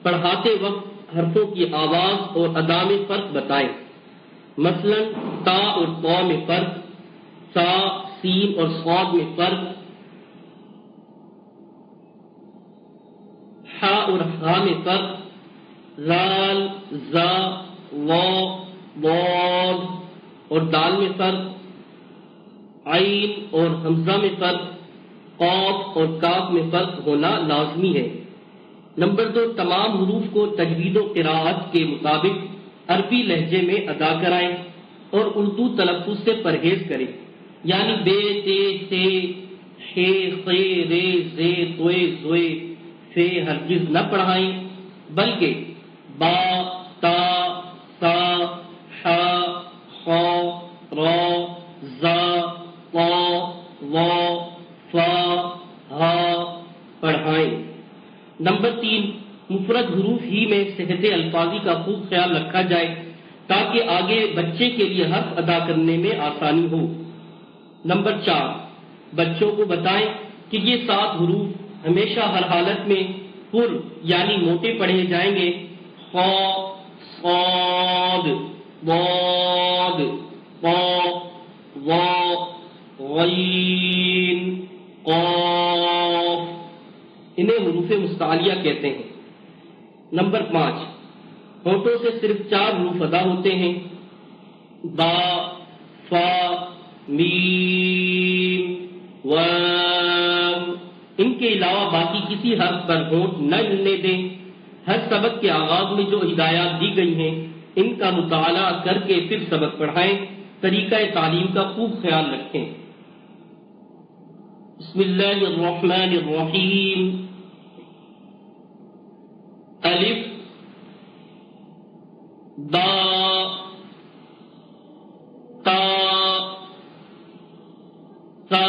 پڑھاتے وقت حرفوں کی آواز اور ادا میں فرق بتائیں. مثلا تا اور طا میں فرق، سا، سین اور صاد میں فرق، حا اور ہا میں فرق، زال، زا، واو، ضاد اور دال میں فرق، عین اور حمزہ میں فرق، قاف اور کاف میں فرق ہونا لازمی ہے. نمبر 2، تمام حروف کو تجوید و قراءت کے مطابق عربی لہجے میں ادا کرائیں اور اردو تلفظ سے پرہیز کریں، یعنی بے، تے، تے، خے، خے، رے، زے، توئے، زوئے، فے ہرگز نہ پڑھائیں، بلکہ با، تا، سا، حا، خا، را، زا، طا، وا، فا، ہا پڑھائیں. نمبر 3، مفرد حروف ہی میں صحت الفاظی کا خوب خیال رکھا جائے تاکہ آگے بچے کے لیے حرف ادا کرنے میں آسانی ہو. نمبر 4، بچوں کو بتائیں کہ یہ 7 حروف ہمیشہ ہر حالت میں پر یعنی موٹے پڑھے جائیں گے. خا، صاد، ضاد، طا، ظا، غین، قاف، انہیں حروف مستعلیہ کہتے ہیں. نمبر 5، ہونٹوں سے صرف 4 حروف ادا ہوتے ہیں، با، فا، میم، واو. ان کے علاوہ باقی کسی حرف پر ہونٹ نہ ہلنے دیں. ہر سبق کے آغاز میں جو ہدایات دی گئی ہیں ان کا مطالعہ کر کے پھر سبق پڑھائیں. طریقہ تعلیم کا خوب خیال رکھیں. بسم اللہ الرحمن الرحیم. الف، با، تا، سا،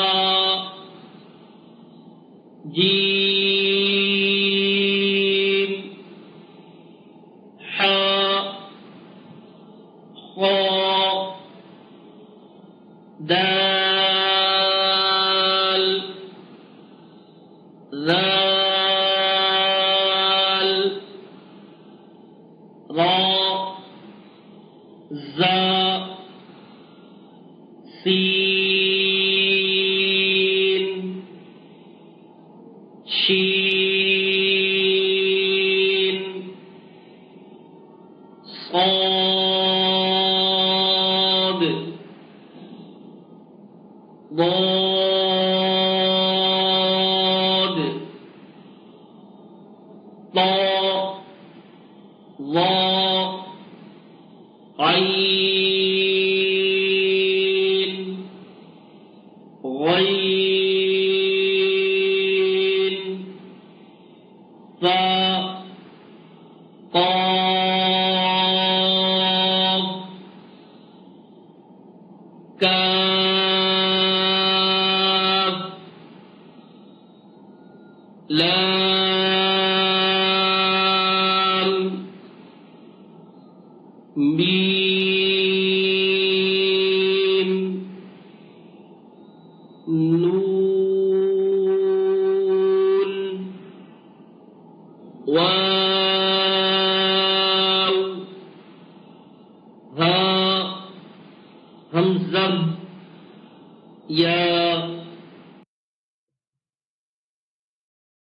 جیم، حا، خا، دال، ذال، را، زا، سین، شین، صاد، ضاد، طا، ظا، عین، غین، فا، قاف، کاف، لام، میم، نون، واو، ہا، ہمزہ، یا،